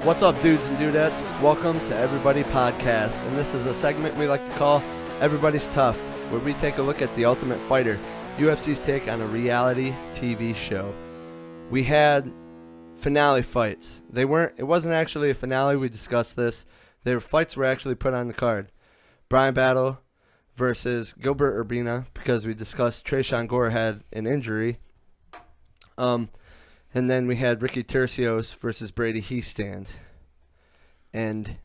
What's up, dudes and dudettes? Welcome to Everybody Podcast, and this is a segment we like to call Everybody's TUF, where we take a look at The Ultimate Fighter, UFC's take on a reality TV show. We had finale fights. It wasn't actually a finale, we discussed this. Their fights were actually put on the card. Brian Battle versus Gilbert Urbina, because we discussed Tresean Gore had an injury. And then we had Ricky Tercios versus Brady Heastand. And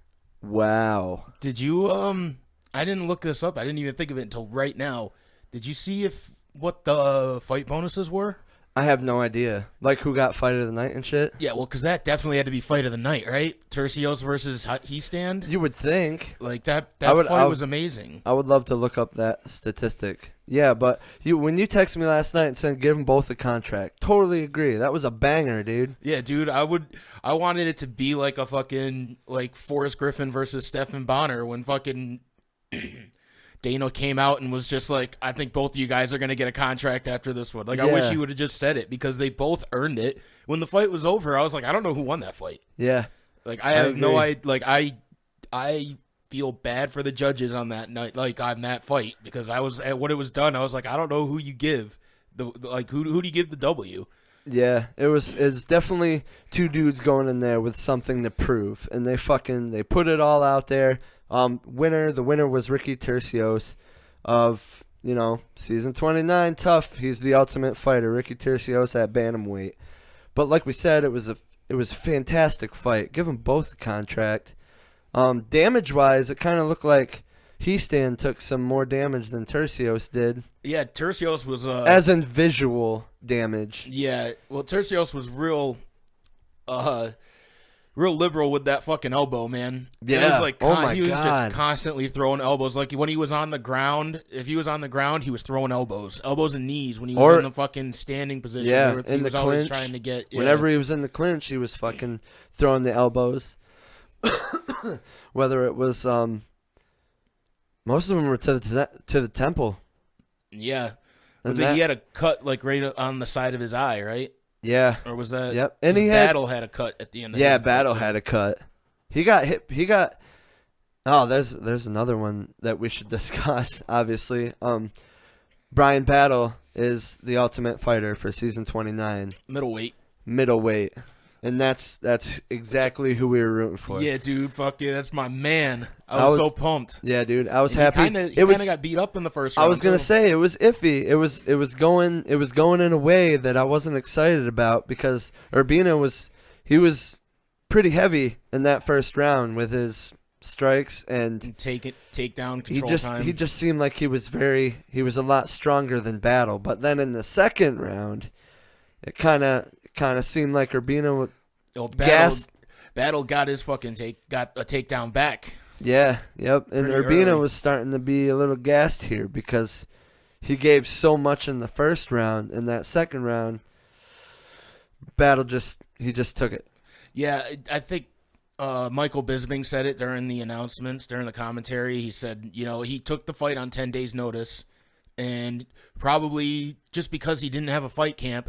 wow. Did you I didn't look this up. I didn't even think of it until right now. Did you see what the fight bonuses were? I have no idea. Like who got fight of the night and shit? Yeah, well, because that definitely had to be fight of the night, right? Tercios versus Heastand? You would think. Like that fight was amazing. I would love to look up that statistic. Yeah, but when you texted me last night and said give them both a contract, totally agree. That was a banger, dude. Yeah, dude, I wanted it to be like a fucking like Forrest Griffin versus Stephen Bonner when fucking Dana came out and was just like, I think both of you guys are going to get a contract after this one. Like, yeah. I wish he would have just said it because they both earned it. When the fight was over, I was like, I don't know who won that fight. Yeah. Like, I have no idea. Like, I feel bad for the judges on that night, like on that fight, because I was at what it was done. I was like, I don't know who you give who do you give the W? Yeah, it was definitely two dudes going in there with something to prove, and they put it all out there. The winner was Ricky Tercios of, season 29 TUF. He's the Ultimate Fighter, Ricky Tercios at bantamweight. But like we said, it was a fantastic fight. Give them both a contract. Damage-wise, it kind of looked like Heastand took some more damage than Tercios did. Yeah, Tercios was as in visual damage. Yeah, well, Tercios was real liberal with that fucking elbow, man. Yeah. It was like, he was just constantly throwing elbows. Like when he was on the ground, if he was on the ground, he was throwing elbows and knees when he was in the fucking standing position. Yeah, he was always trying to get. Yeah. Whenever he was in the clinch, he was fucking throwing the elbows. Whether it was, most of them were to the temple. Yeah, he had a cut like right on the side of his eye, right? Yeah. Or was that? Yep. And Battle had a cut at the end of his Battle had a cut. He got hit. Oh, there's another one that we should discuss, obviously. Brian Battle is the Ultimate Fighter for season 29. Middleweight. And that's exactly who we were rooting for. Yeah, dude. Fuck yeah, that's my man. I was so pumped. Yeah, dude. I was happy. He kind of got beat up in the first round. I was gonna say it was iffy. It was going in a way that I wasn't excited about because Urbina was pretty heavy in that first round with his strikes and takedown control time. He just seemed like he was a lot stronger than Battle. But then in the second round, it kind of seemed like Urbina Battle got his fucking got a takedown back. Yeah, yep. And Urbina was starting to be a little gassed here because he gave so much in the first round. In that second round, Battle just took it. Yeah, I think Michael Bisping said it during the announcements, during the commentary. He said, he took the fight on 10 days' notice. And probably just because he didn't have a fight camp,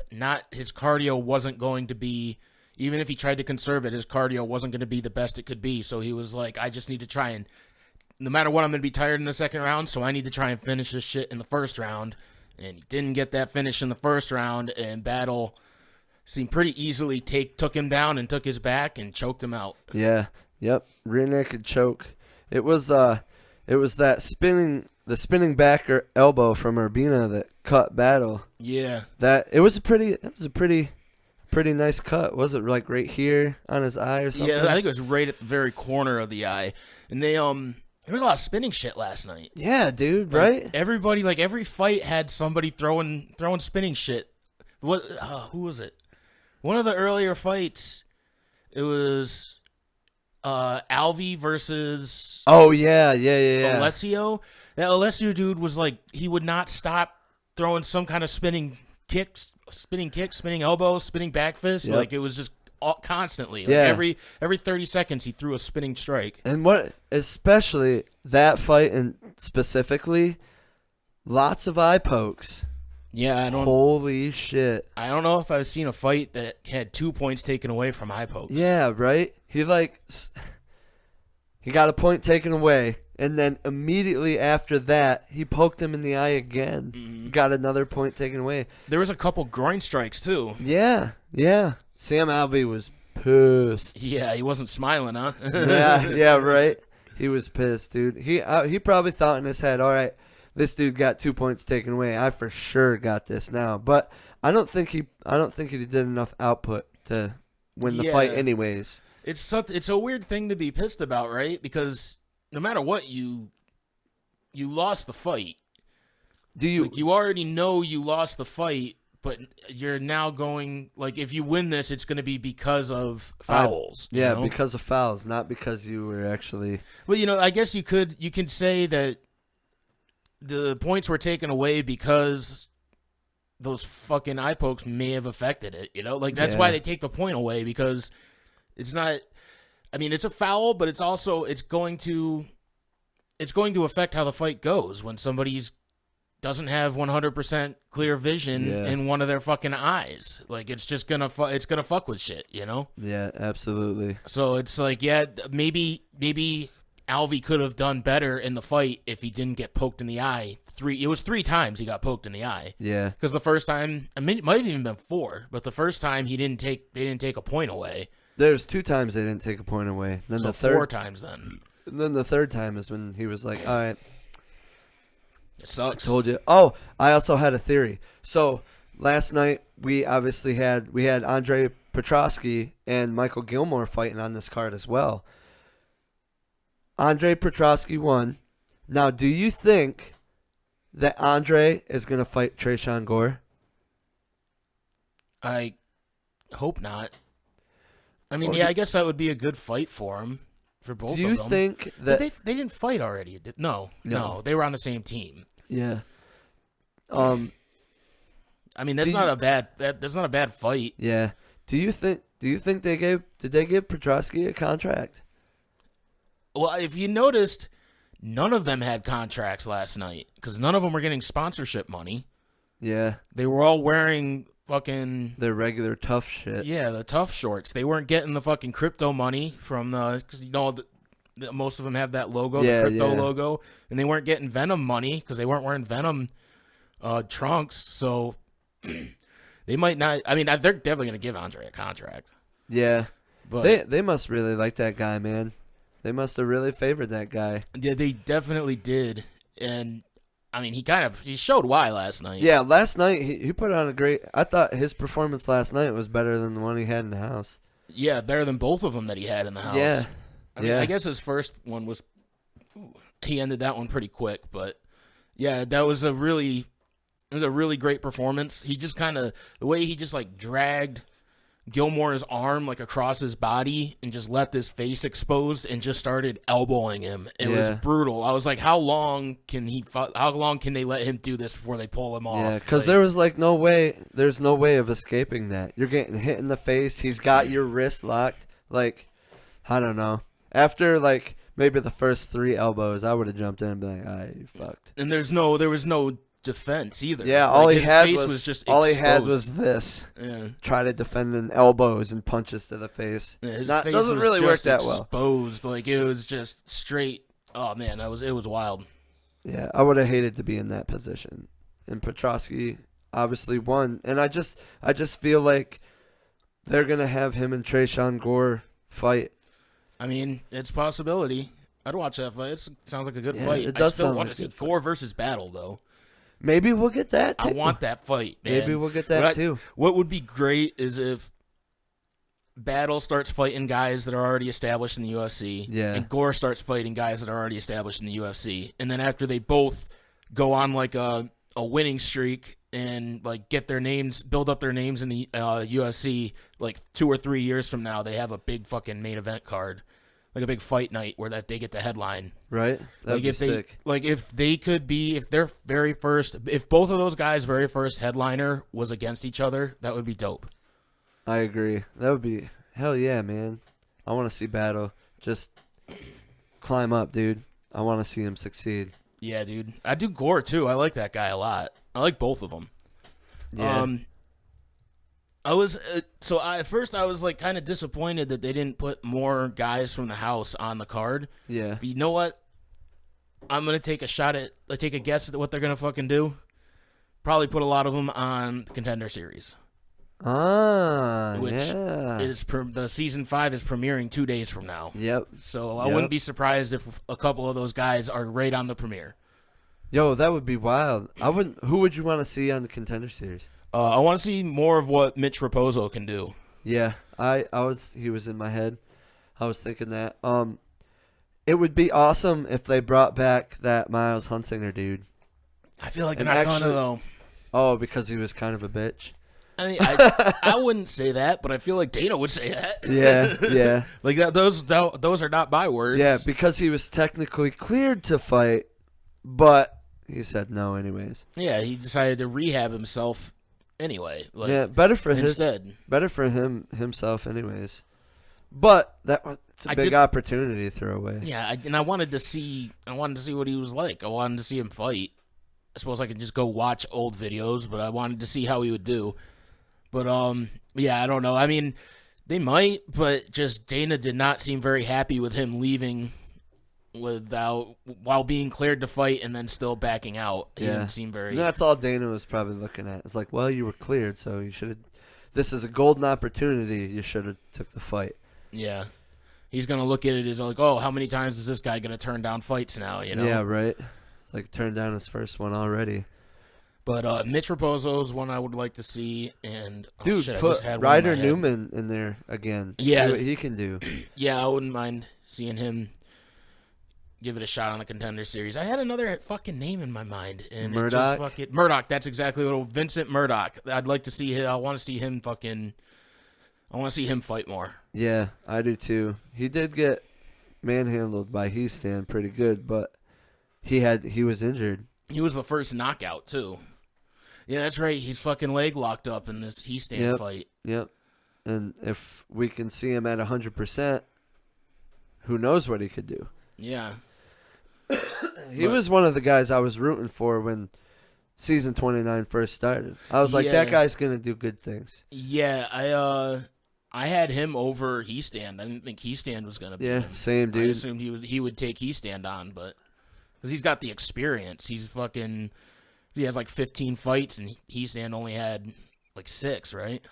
his cardio wasn't going to be, even if he tried to conserve it, his cardio wasn't going to be the best it could be. So he was like, I just need to try and, no matter what, I'm going to be tired in the second round, so I need to try and finish this shit in the first round. And he didn't get that finish in the first round, and Battle seemed pretty easily took him down and took his back and choked him out. Yeah, yep, rear naked choke. It was that the spinning back elbow from Urbina that cut Battle. Yeah. It was a pretty nice cut. Was it like right here on his eye or something? Yeah, I think it was right at the very corner of the eye. And they there was a lot of spinning shit last night. Yeah, dude, like, right? Everybody, like every fight had somebody throwing spinning shit. What who was it? One of the earlier fights, it was Alvey versus Alessio. That Alessio dude was like, he would not stop throwing some kind of spinning kicks, spinning elbows, spinning back fist. Yep. Like it was just constantly. Like every 30 seconds he threw a spinning strike. And especially that fight and specifically, lots of eye pokes. Yeah, Holy shit. I don't know if I've seen a fight that had 2 points taken away from eye pokes. Yeah, right? He got a point taken away, and then immediately after that, he poked him in the eye again. Mm-hmm. Got another point taken away. There was a couple groin strikes too. Yeah. Sam Alvey was pissed. Yeah, he wasn't smiling, huh? yeah, right. He was pissed, dude. He probably thought in his head, all right, this dude got 2 points taken away. I for sure got this now. But I don't think he did enough output to win the fight anyways. It's a weird thing to be pissed about, right? Because no matter what, you lost the fight. You already know you lost the fight, but you're now going, like, if you win this, it's going to be because of fouls. Yeah, you know? because of fouls, not because you were actually. Well, I guess you can say that the points were taken away because those fucking eye pokes may have affected it. Like that's why they take the point away, because it's not. I mean, it's a foul, but it's also it's going to affect how the fight goes when somebody's doesn't have 100% clear vision in one of their fucking eyes. Like, it's just gonna fuck with shit, Yeah, absolutely. So it's like, maybe Alvey could have done better in the fight if he didn't get poked in the eye. It was 3 times he got poked in the eye. Yeah. Because the first time, I mean, it might have even been 4, but the first time they didn't take a point away. There's 2 times they didn't take a point away. Then so the third 4 times then. And then the third time is when he was like, all right. It sucks. Told you. Oh, I also had a theory. So last night we obviously had Andre Petrosky and Michael Gilmore fighting on this card as well. Andre Petrosky won. Now, do you think that Andre is going to fight Tresean Gore? I hope not. I mean, I guess that would be a good fight for him, for both of them. Do you think that they didn't fight already? No, they were on the same team. Yeah. I mean, that's not a bad fight. Yeah. Do you think did they give Petrosky a contract? Well, if you noticed, none of them had contracts last night because none of them were getting sponsorship money. Yeah. They were all wearing fucking their regular TUF shit. Yeah, the TUF shorts. They weren't getting the fucking crypto money from because most of them have that logo, the crypto logo, and they weren't getting Venom money because they weren't wearing Venom trunks. So they might not. I mean, they're definitely gonna give Andre a contract. Yeah, but they must really like that guy, man. They must have really favored that guy. Yeah, they definitely did, and I mean, he showed why last night. Yeah, last night he put on a great. I thought his performance last night was better than the one he had in the house. Yeah, better than both of them that he had in the house. Yeah, I mean, I guess his first one was. He ended that one pretty quick, but yeah, that was a really great performance. He just the way he just like dragged Gilmore's arm like across his body and just left his face exposed and just started elbowing him. It was brutal. I was like, how long can they let him do this before they pull him off? Yeah, because there was like no way. There's no way of escaping that. You're getting hit in the face. He's got your wrist locked. Like, I don't know. After like maybe the first 3 elbows, I would have jumped in and been like, "Ah, you fucked." And there was no defense either. Yeah, like, all he his had face was just all exposed. he had was this. Yeah. Try to defend in elbows and punches to the face. Yeah, his face doesn't was really work just that well. Exposed, like it was just straight. Oh man, it was wild. Yeah, I would have hated to be in that position. And Petrosky obviously won, and I just feel like they're gonna have him and Tresean Gore fight. I mean, it's a possibility. I'd watch that fight. It sounds like a good fight. It does I still sound want like to see a good Gore versus Battle though. Maybe we'll get that too. I want that fight, man. Maybe we'll get that too. What would be great is if Battle starts fighting guys that are already established in the UFC, and Gore starts fighting guys that are already established in the UFC, and then after they both go on like a winning streak and like get their names, build up their names in the UFC, like 2 or 3 years from now, they have a big fucking main event card. Like a big fight night where they get the headline. Right? That'd be sick. If both of those guys' very first headliner was against each other, that would be dope. I agree. That would be hell yeah, man. I want to see Battle just climb up, dude. I want to see him succeed. Yeah, dude. I do Gore too. I like that guy a lot. I like both of them. Yeah. At first I was like kind of disappointed that they didn't put more guys from the house on the card. Yeah. But you know what? I'm gonna take a guess at what they're gonna fucking do. Probably put a lot of them on the Contender Series. Which is the season 5 is premiering 2 days from now. Yep. So I wouldn't be surprised if a couple of those guys are right on the premiere. Yo, that would be wild. I wouldn't. Who would you want to see on the Contender Series? I want to see more of what Mitch Raposo can do. Yeah, he was in my head. I was thinking that. It would be awesome if they brought back that Miles Hunsinger dude. I feel like they're not gonna though. Oh, because he was kind of a bitch. I mean, I wouldn't say that, but I feel like Dana would say that. Yeah. Like that. Those are not my words. Yeah, because he was technically cleared to fight, but he said no anyways. Yeah, he decided to rehab himself anyway. Like, yeah, better for him himself anyways. But it's a big opportunity to throw away. Yeah, and I wanted to see what he was like. I wanted to see him fight. I suppose I could just go watch old videos, but I wanted to see how he would do. But yeah, I don't know. I mean, they might, but just Dana did not seem very happy with him leaving while being cleared to fight and then still backing out. He didn't seem very. And that's all Dana was probably looking at. It's like, well, you were cleared, so you should have. This is a golden opportunity. You should have took the fight. Yeah, he's gonna look at it as like, oh, how many times is this guy gonna turn down fights now? You know? Yeah, right. It's like turned down his first one already. But Mitch Raposo is one I would like to see, and dude, put Ryder Newman in there again. Yeah, see what he can do. Yeah, I wouldn't mind seeing him give it a shot on the Contender Series. I had another fucking name in my mind, and Murdoch. Murdoch. That's exactly what Vincent Murdoch. I'd like to see him. I want to see him fight more. Yeah, I do too. He did get manhandled by Heastan pretty good, but he was injured. He was the first knockout too. Yeah, that's right. He's fucking leg locked up in this Heastan fight. Yep. And if we can see him at 100%, who knows what he could do? Yeah. He was one of the guys I was rooting for when season 29 first started. I was like, that guy's gonna do good things. Yeah, I had him over Heastan. I didn't think Heastan was gonna be him. Same dude. I assumed he would take Heastan on, but because he's got the experience, he has like 15 fights, and Heastan only had like 6, right?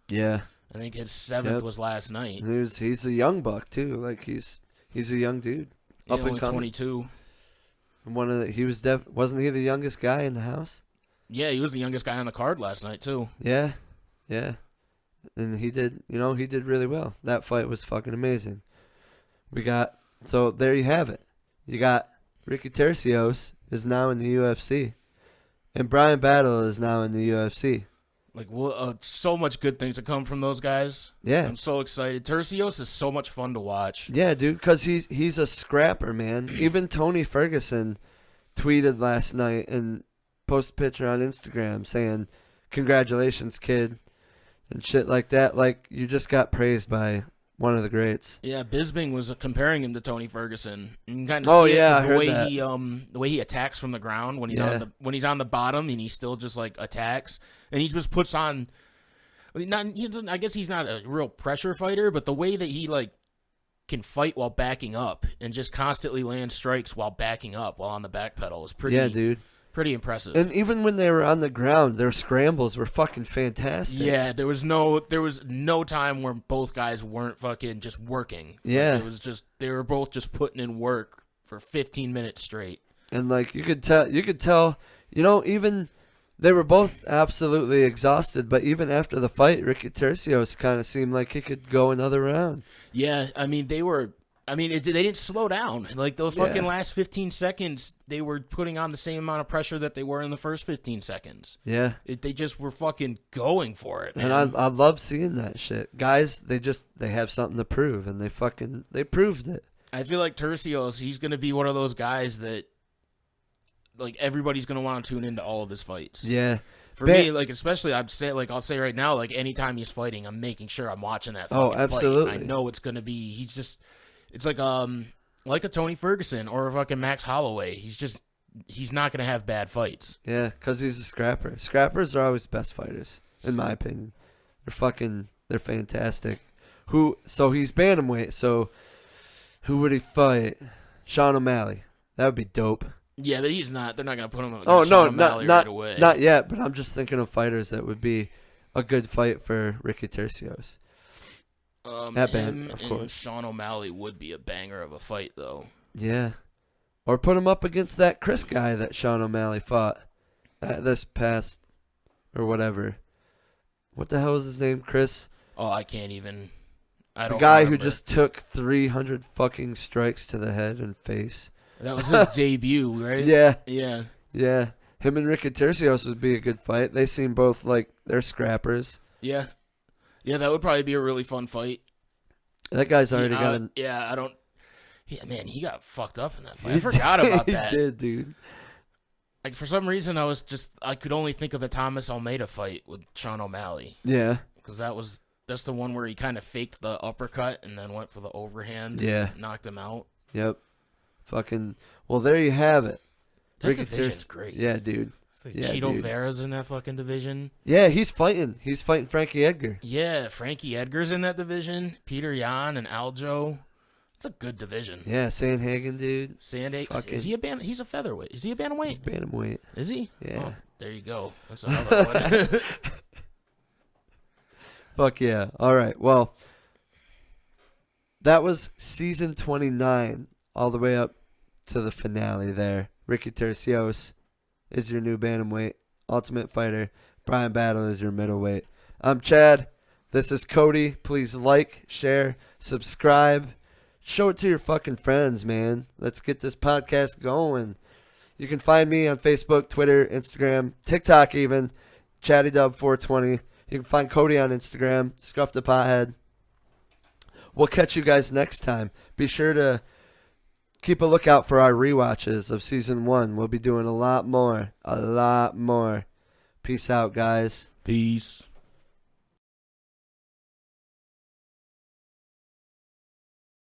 Yeah. I think his 7th was last night. He's a young buck too. Like he's a young dude. Up and coming. 22. Wasn't he the youngest guy in the house? Yeah, he was the youngest guy on the card last night too. Yeah. And he did really well. That fight was fucking amazing. So there you have it. You got Ricky Tercios is now in the UFC, and Brian Battle is now in the UFC. Like, so much good things to come from those guys. Yeah, I'm so excited. Tercios is so much fun to watch. Yeah, dude, because he's a scrapper, man. Even Tony Ferguson tweeted last night and posted a picture on Instagram saying, "Congratulations, kid," and shit like that. Like, you just got praised by one of the greats. Yeah, Bisping was comparing him to Tony Ferguson. You can kind of see the way he attacks from the ground when he's on the bottom, and he still just like attacks, and he just puts on. I guess he's not a real pressure fighter, but the way that he like can fight while backing up and just constantly land strikes while backing up while on the back pedal is pretty. Yeah, dude. Pretty impressive. And even when they were on the ground, their scrambles were fucking fantastic. Yeah, there was no time where both guys weren't fucking just working. Yeah. Like, it was just they were both just putting in work for 15 minutes straight. And like you could tell, even they were both absolutely exhausted, but even after the fight, Ricky Tercios kind of seemed like he could go another round. Yeah, I mean they didn't slow down. Like those fucking last 15 seconds, they were putting on the same amount of pressure that they were in the first 15 seconds. Yeah. They just were fucking going for it, man. And I love seeing that shit. Guys, they have something to prove, and they proved it. I feel like Tercios, he's going to be one of those guys that like everybody's going to want to tune into all of his fights. Yeah. For me, like especially I'll say right now, like anytime he's fighting, I'm making sure I'm watching that fucking absolutely. fight. I know it's going to be it's like a Tony Ferguson or a fucking Max Holloway. He's just he's not going to have bad fights. Yeah, because he's a scrapper. Scrappers are always best fighters, in my opinion. They're fantastic. So he's bantamweight, so who would he fight? Sean O'Malley. That would be dope. Yeah, but he's not. They're not going to put him Oh, Sean no, O'Malley not right away. not yet, but I'm just thinking of fighters that would be a good fight for Ricky Tercios. Him of course. and Sean O'Malley would be a banger of a fight, though. Yeah. Or put him up against that Chris guy that Sean O'Malley fought at this past, or whatever. What the hell is his name? Chris? Oh, I can't even. I The don't guy remember. who just took 300 fucking strikes to the head and face. That was his debut, right? Yeah. Yeah. Yeah. Him and Ricky Tercios would be a good fight. They seem both like they're scrappers. Yeah. Yeah, that would probably be a really fun fight. That guy's already got a... Yeah, I don't... Yeah, man, he got fucked up in that fight. I forgot about that. He did, dude. Like, for some reason, I could only think of the Thomas Almeida fight with Sean O'Malley. Yeah. Because that's the one where he kind of faked the uppercut and then went for the overhand. Yeah. And knocked him out. Yep. Fucking... Well, there you have it. That division's great. Yeah, dude. It's like Yeah, Cheeto dude. Vera's in that fucking division. Yeah, he's fighting. He's fighting Frankie Edgar. Yeah, Frankie Edgar's in that division. Peter Yan and Aljo. It's a good division. Yeah, Sandhagen, dude. Is he a He's a featherweight. Is he a bantamweight? He's bantamweight. Is he? Yeah. Oh, there you go. That's another one. Fuck yeah. All right. Well, that was season 29, all the way up to the finale there. Ricky Tercios is your new bantamweight. Ultimate Fighter. Brian Battle is your middleweight. I'm Chad. This is Cody. Please like, share, subscribe. Show it to your fucking friends, man. Let's get this podcast going. You can find me on Facebook, Twitter, Instagram, TikTok even, ChattyDub420. You can find Cody on Instagram, Scuff the Pothead. We'll catch you guys next time. Be sure to keep a lookout for our rewatches of Season 1. We'll be doing a lot more. Peace out, guys. Peace.